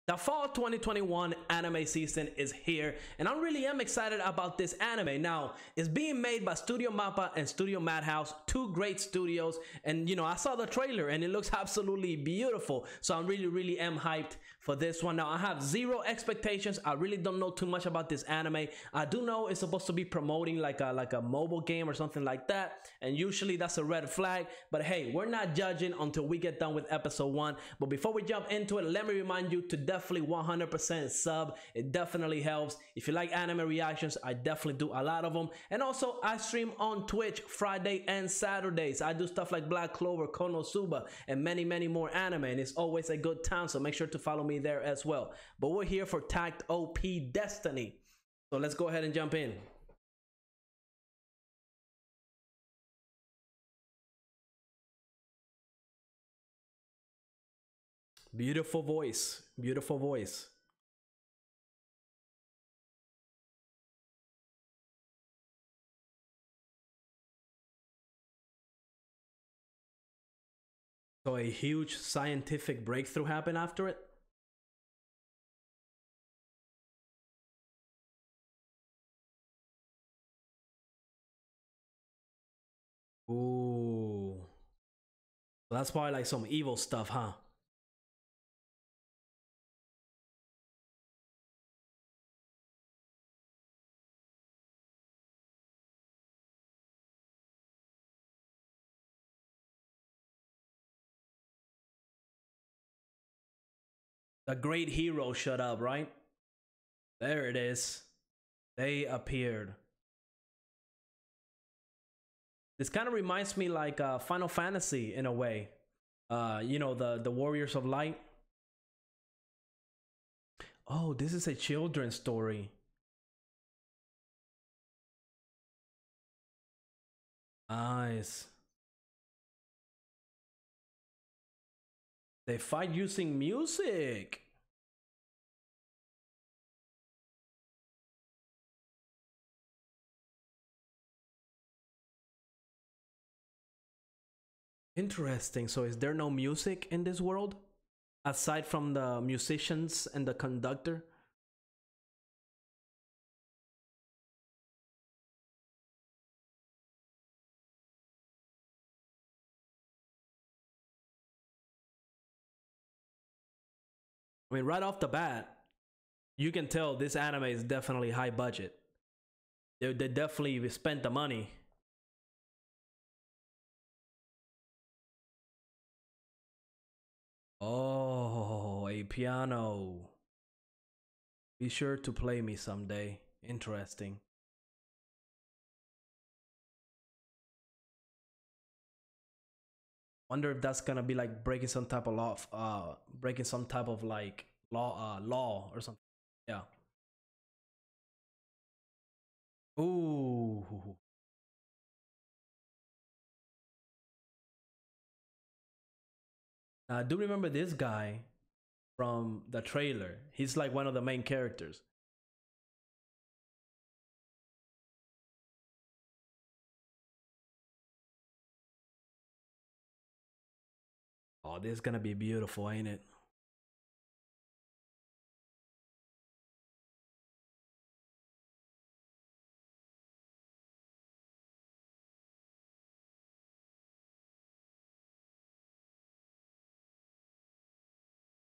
The fall 2021 anime season is here, and I really am excited about this anime. Now, it's being made by Studio Mappa and Studio Madhouse, two great studios, and I saw the trailer and it looks absolutely beautiful. So I really am hyped for this one. Now, I have zero expectations. I really don't know too much about this anime. I do know it's supposed to be promoting like a mobile game or something like that, and usually that's a red flag. But hey, we're not judging until we get done with episode 1. But before we jump into it, let me remind you to definitely 100% sub. It definitely helps. If you like anime reactions, I definitely do a lot of them. And also, I stream on Twitch Friday and Saturdays. I do stuff like Black Clover, Konosuba, and many more anime, and it's always a good time, so make sure to follow me there as well. But we're here for Takt op.Destiny, so let's go ahead and jump in. Beautiful voice, beautiful voice. So a huge scientific breakthrough happened after it? Ooh. So that's probably like some evil stuff, huh? The great hero shut up, right? There it is. They appeared. This kind of reminds me like Final Fantasy in a way. The Warriors of Light. Oh, this is a children's story. Nice. They fight using music. Interesting. So is there no music in this world aside from the musicians and the conductor? I mean, right off the bat, you can tell this anime is definitely high budget. They definitely spent the money. Oh, a piano. Be sure to play me someday. Interesting. Wonder if that's gonna be like breaking some type of law, breaking some type of like law or something. Yeah. Ooh. I do remember this guy from the trailer. He's like one of the main characters. Oh, this is gonna be beautiful, ain't it?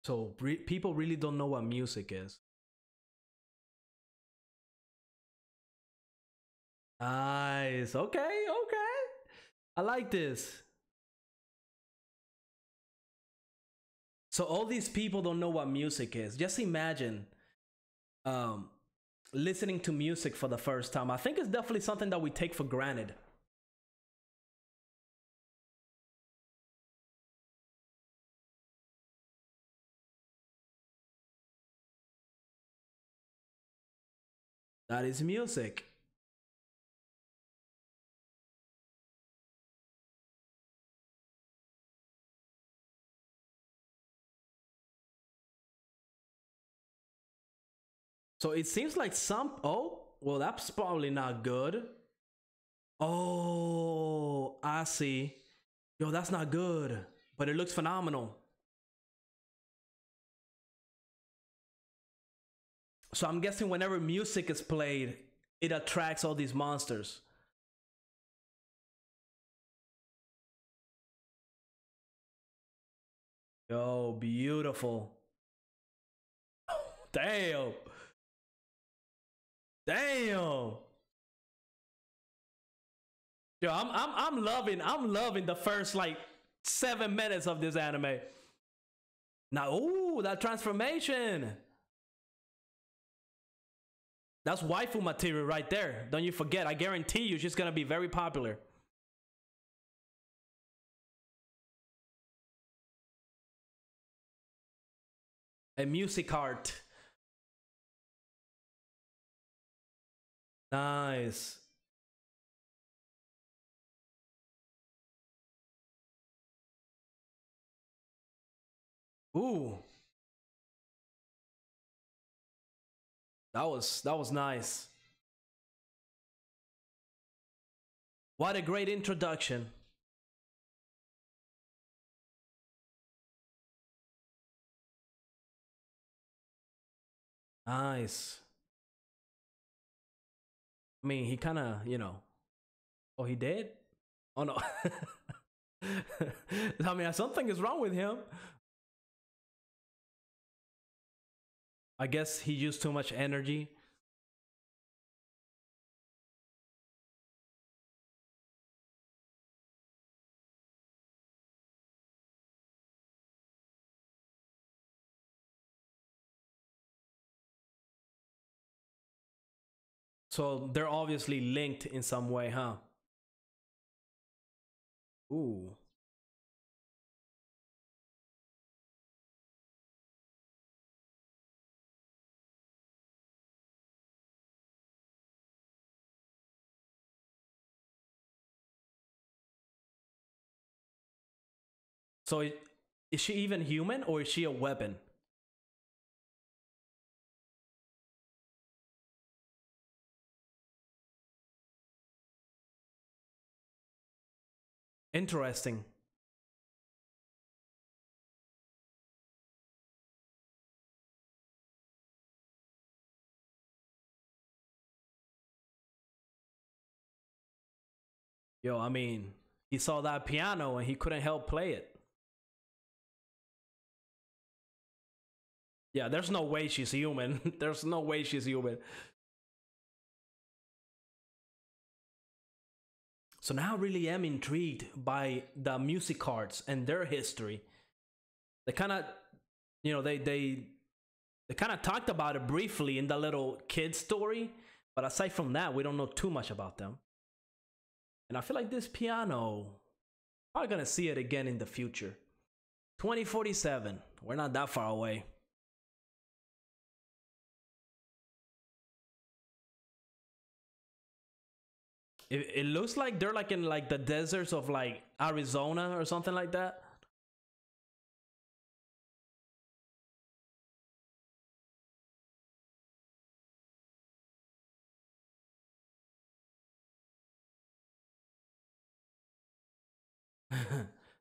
So people really don't know what music is. Nice. Okay, okay. I like this. So all these people don't know what music is. Just imagine um listening to music for the first time. I think it's definitely something that we take for granted. That is music. So it seems like oh, well, that's probably not good. Oh, I see. Yo, that's not good, but it looks phenomenal. So I'm guessing whenever music is played, it attracts all these monsters. Yo, beautiful. Damn. Damn. Yo, I'm loving the first like 7 minutes of this anime. Now, ooh, that transformation. That's waifu material right there. Don't you forget. I guarantee you she's gonna be very popular. A music art. Nice. Ooh, that was nice. What a great introduction. Nice. I mean, he kind of, Oh, he did? Oh no. I mean, something is wrong with him. I guess he used too much energy. So they're obviously linked in some way, huh? Ooh. So is she even human or is she a weapon? Interesting. Yo, I mean, he saw that piano and he couldn't help play it. Yeah, there's no way she's human. There's no way she's human. So now I really am intrigued by the music cards and their history. They kind of, they kind of talked about it briefly in the little kid story, but aside from that, we don't know too much about them. And I feel like this piano, I'm gonna see it again in the future. 2047. We're not that far away. It looks like they're like in like the deserts of like Arizona or something like that.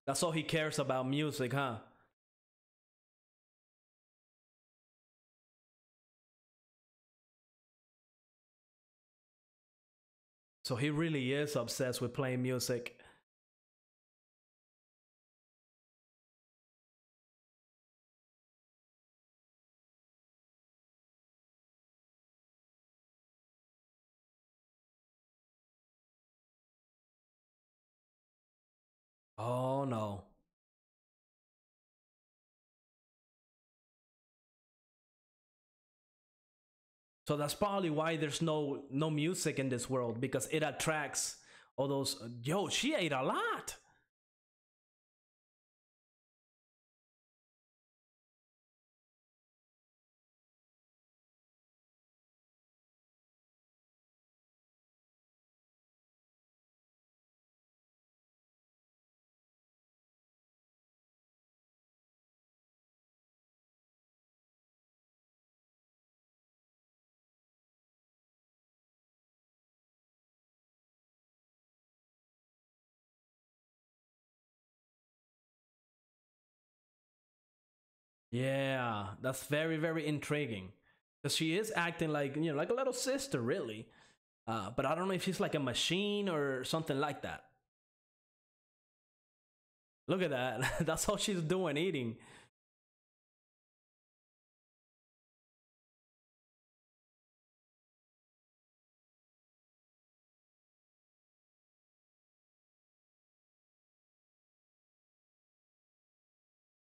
That's all he cares about, music, huh? So he really is obsessed with playing music. Oh no. So that's probably why there's no music in this world, because it attracts all those. Yo, she ate a lot. Yeah, that's very, very intriguing. Because she is acting like, like a little sister, really. But I don't know if she's like a machine or something like that. Look at that. That's all she's doing, eating.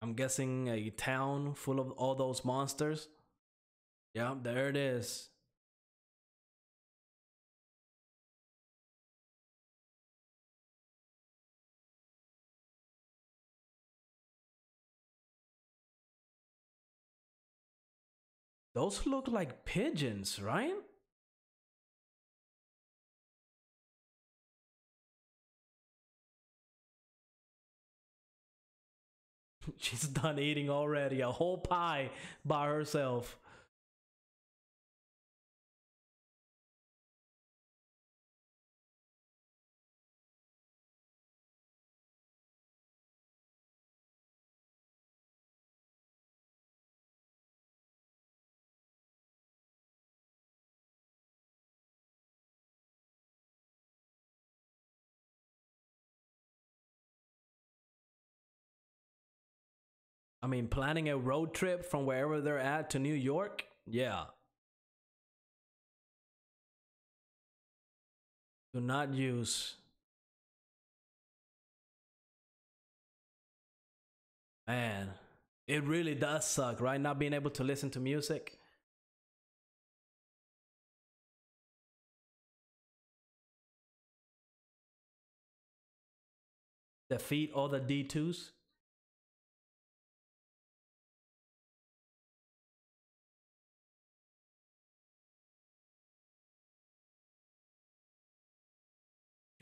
I'm guessing a town full of all those monsters. Yeah, there it is. Those look like pigeons, right? She's done eating already. A whole pie by herself. I mean, planning a road trip from wherever they're at to New York? Yeah. Do not use. Man, it really does suck, right? Not being able to listen to music. Defeat all the D2s.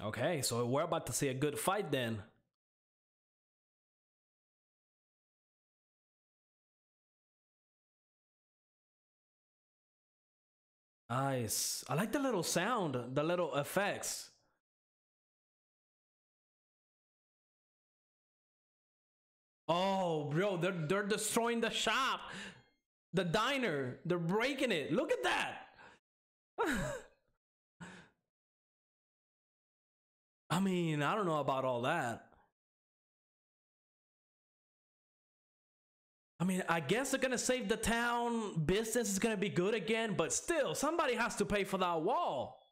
Okay, so we're about to see a good fight then. Nice. I like the little sound, the little effects. Oh, bro, they're destroying the shop, the diner. They're breaking it. Look at that. I mean, I don't know about all that. I mean, I guess they're gonna save the town. Business is gonna be good again, but still, somebody has to pay for that wall.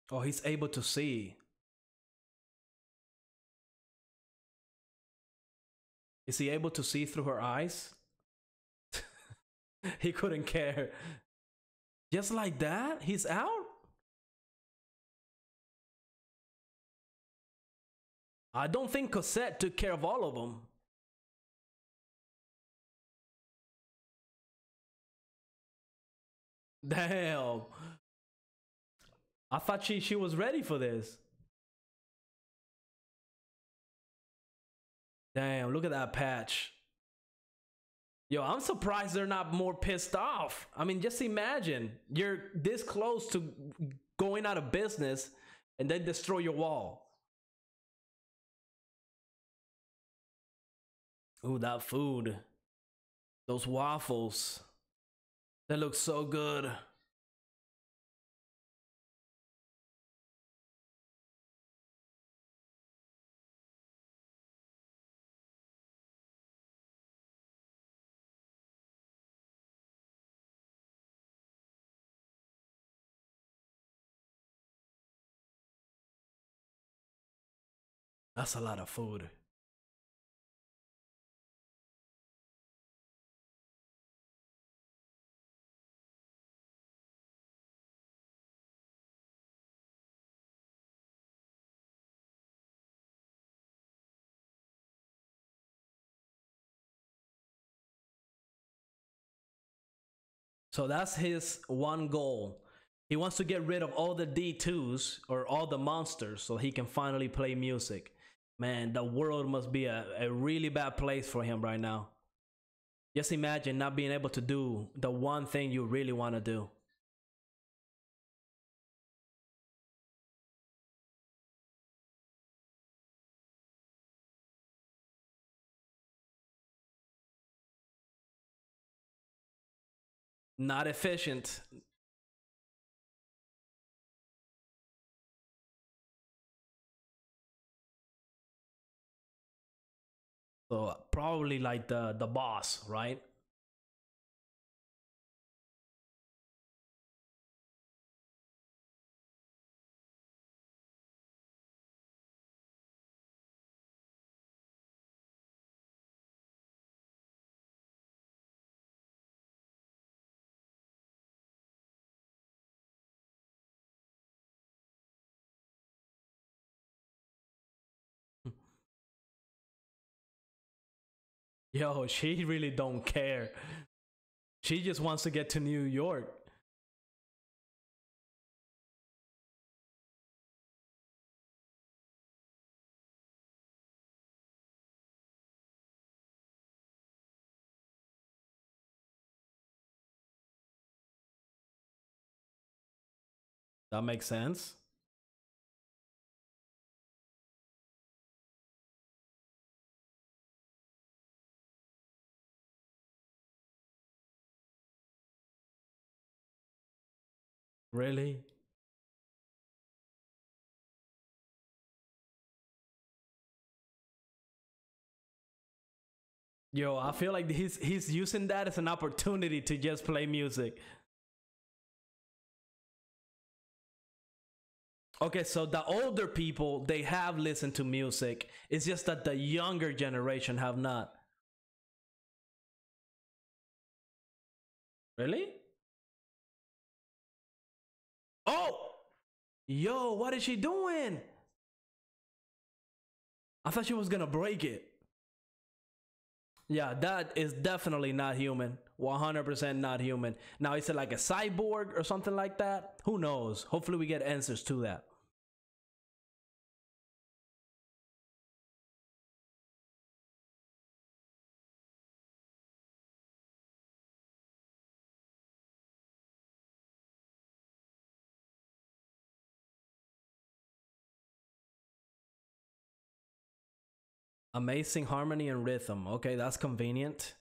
Oh, he's able to see. Is he able to see through her eyes? He couldn't care. Just like that, he's out? I don't think Cosette took care of all of them. Damn. I thought she was ready for this. Damn, look at that patch. Yo, I'm surprised they're not more pissed off. I mean, just imagine you're this close to going out of business and then destroy your wall. Ooh, that food. Those waffles. They look so good. That's a lot of food. So that's his one goal. He wants to get rid of all the D2s or all the monsters so he can finally play music. Man, the world must be a really bad place for him right now. Just imagine not being able to do the one thing you really want to do. Not efficient. So probably like the boss, right? Yo, she really don't care. She just wants to get to New York. That makes sense. Really? Yo, I feel like he's using that as an opportunity to just play music. Okay, so the older people, they have listened to music. It's just that the younger generation have not. Really? Oh! Yo, what is she doing? I thought she was gonna break it. Yeah, that is definitely not human. 100% not human. Now, is it like a cyborg or something like that? Who knows? Hopefully we get answers to that. Amazing harmony and rhythm. Okay, that's convenient.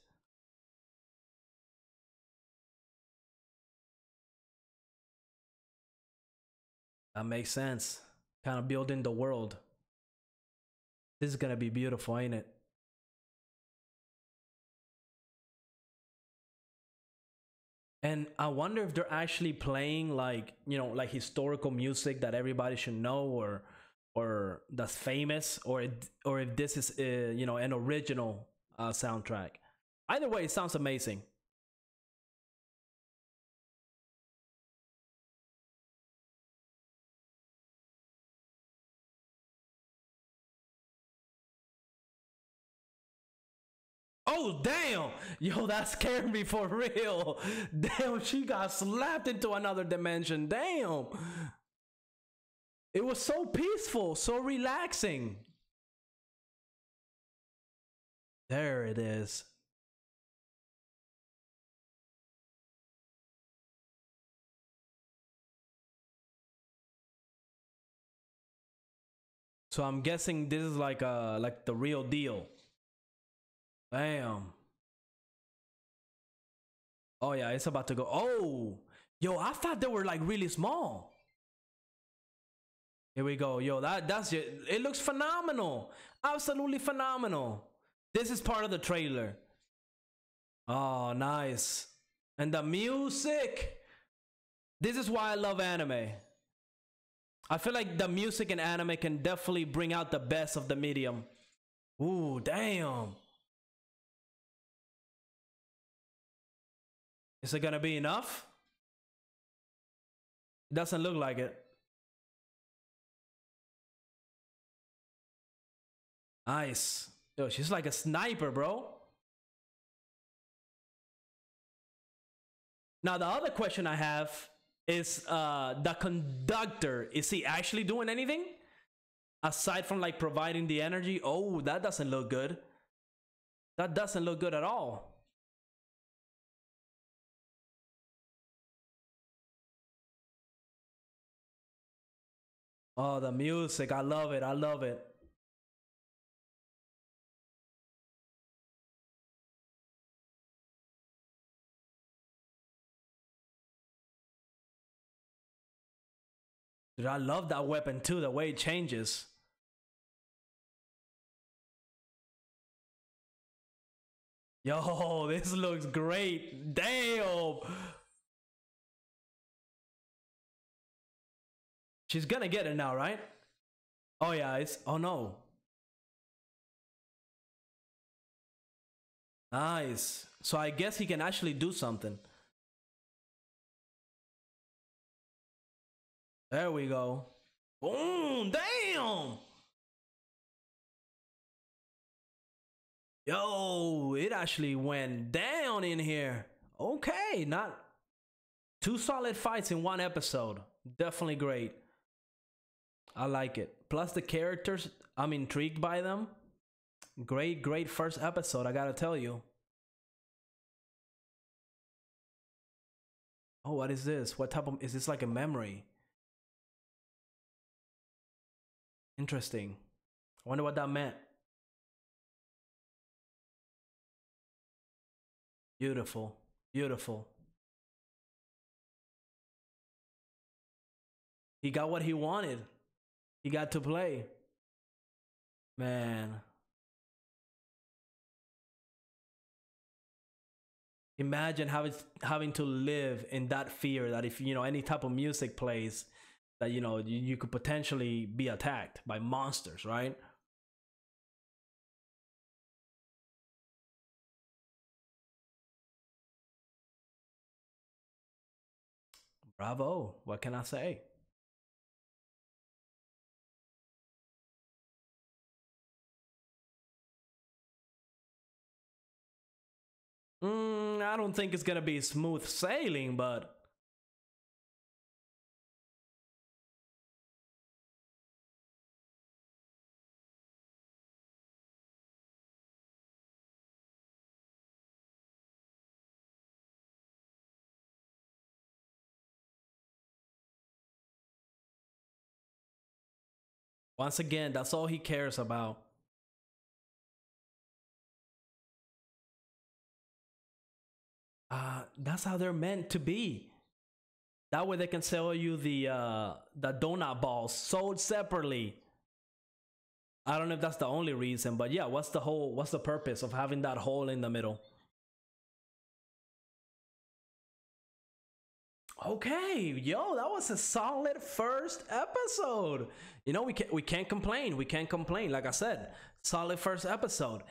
That makes sense. Kind of building the world. This is gonna be beautiful, ain't it? And I wonder if they're actually playing like, like historical music that everybody should know, or that's famous, or if this is an original soundtrack. Either way, it sounds amazing. Oh damn! Yo, that scared me for real. Damn, she got slapped into another dimension. Damn. It was so peaceful, so relaxing. There it is. So I'm guessing this is like the real deal. Damn. Oh yeah, it's about to go. Oh, yo, I thought they were like really small. Here we go. Yo, that's it. It looks phenomenal. Absolutely phenomenal. This is part of the trailer. Oh, nice. And the music. This is why I love anime. I feel like the music in anime can definitely bring out the best of the medium. Ooh, damn. Is it gonna be enough? Doesn't look like it. Nice. Yo, she's like a sniper, bro. Now, the other question I have is the conductor. Is he actually doing anything? Aside from like providing the energy? Oh, that doesn't look good. That doesn't look good at all. Oh, the music. I love it. I love it. Dude, I love that weapon too, the way it changes. Yo, this looks great. Damn. She's gonna get it now, right? Oh yeah, it's, oh no. Nice. So I guess he can actually do something. There we go. Boom, damn. Yo, it actually went down in here. Okay, not two solid fights in one episode. Definitely great. I like it. Plus the characters, I'm intrigued by them. Great, great first episode, I gotta tell you. Oh, what is this? What type of, is this like a memory? Interesting. I wonder what that meant. Beautiful, beautiful. He got what he wanted. He got to play. Man. Imagine having to live in that fear that if, you know, any type of music plays, that, you know, you could potentially be attacked by monsters, right? Bravo. What can I say? I don't think it's gonna be smooth sailing, but once again, that's all he cares about. That's how they're meant to be. That way they can sell you the donut balls sold separately. I don't know if that's the only reason, but yeah, what's the purpose of having that hole in the middle? Okay, yo, that was a solid first episode. You know, we can't complain. We can't complain. Like I said, solid first episode.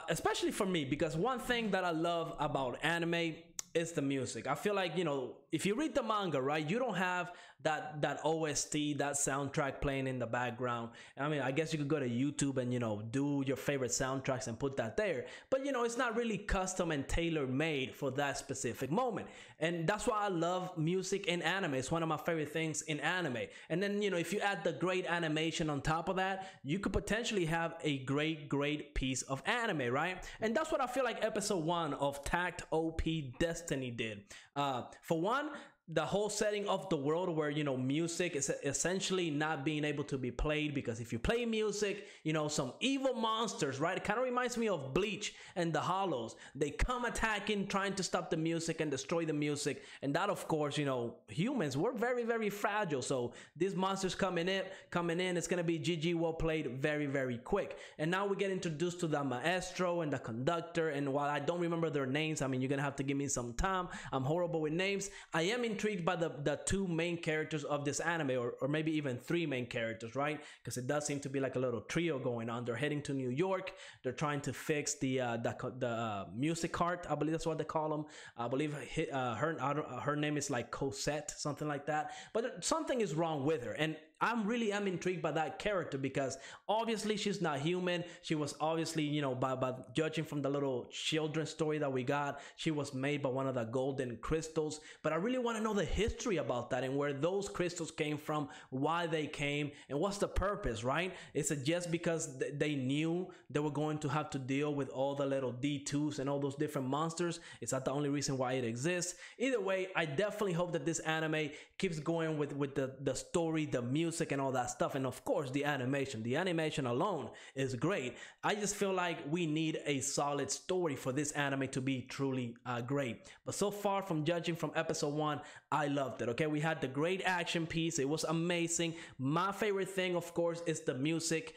Especially for me, because one thing that I love about anime is the music. I feel like, you know, if you read the manga, right, you don't have that OST, that soundtrack playing in the background. I mean, I guess you could go to YouTube and, you know, do your favorite soundtracks and put that there, but, you know, it's not really custom and tailor made for that specific moment. And that's why I love music in anime. It's one of my favorite things in anime. And then, you know, if you add the great animation on top of that, you could potentially have a great piece of anime, right? And that's what I feel like episode 1 of Takt op.Destiny did. For one, the whole setting of the world where, you know, music is essentially not being able to be played, because if you play music, you know, some evil monsters, right? It kind of reminds me of Bleach and the Hollows. They come attacking, trying to stop the music and destroy the music. And that, of course, you know, humans, we're very fragile. So these monsters coming in, it's going to be GG, well played, very quick. And now we get introduced to the maestro and the conductor. And while I don't remember their names, I mean, you're going to have to give me some time. I'm horrible with names. I am intrigued by the two main characters of this anime, or maybe even 3 main characters, right? Because it does seem to be like a little trio going on. They're heading to New York. They're trying to fix the music cart. I believe that's what they call them. I believe her name is like Cosette, something like that. But something is wrong with her, and I'm intrigued by that character, because obviously she's not human. She was obviously, you know, by judging from the little children's story that we got, she was made by one of the golden crystals. But I really want to know the history about that and where those crystals came from, why they came, and what's the purpose, right? Is it just because they knew they were going to have to deal with all the little D2s and all those different monsters? Is that the only reason why it exists? Either way, I definitely hope that this anime keeps going with the story, the music, music and all that stuff, and of course the animation alone is great. I just feel like we need a solid story for this anime to be truly great. But so far, from judging from episode 1, I loved it. Okay, we had the great action piece, it was amazing. My favorite thing, of course, is the music.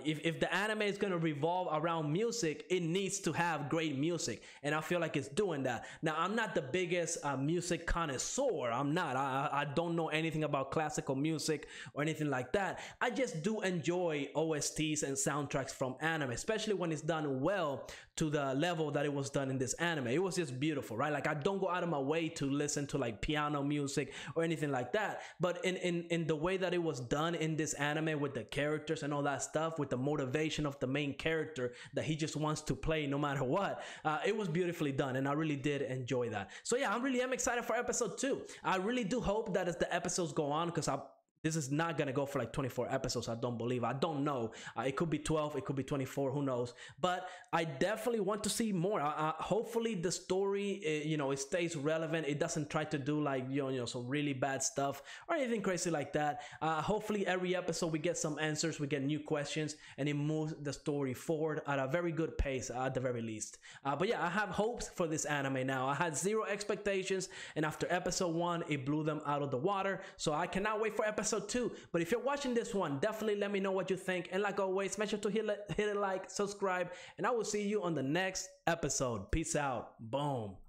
If the anime is going to revolve around music, it needs to have great music, and I feel like it's doing that. Now, I'm not the biggest music connoisseur. I'm not. I don't know anything about classical music or anything like that. I just do enjoy OSTs and soundtracks from anime, especially when it's done well to the level that it was done in this anime. It was just beautiful, right? Like, I don't go out of my way to listen to like piano music or anything like that, but in the way that it was done in this anime, with the characters and all that stuff, with the motivation of the main character that he just wants to play no matter what, it was beautifully done, and I really did enjoy that. So yeah, I really am excited for episode 2. I really do hope that as the episodes go on, because this is not gonna go for like 24 episodes, I don't believe. I don't know. It could be 12, it could be 24, who knows? But I definitely want to see more. Hopefully the story, it stays relevant. It doesn't try to do like some really bad stuff or anything crazy like that. Hopefully every episode we get some answers, we get new questions, and it moves the story forward at a very good pace at the very least. But yeah, I have hopes for this anime now. I had zero expectations, and after episode 1, it blew them out of the water. So I cannot wait for episode 2. But if you're watching this one, definitely let me know what you think, and like always, make sure to hit a like, subscribe, and I will see you on the next episode. Peace out. Boom.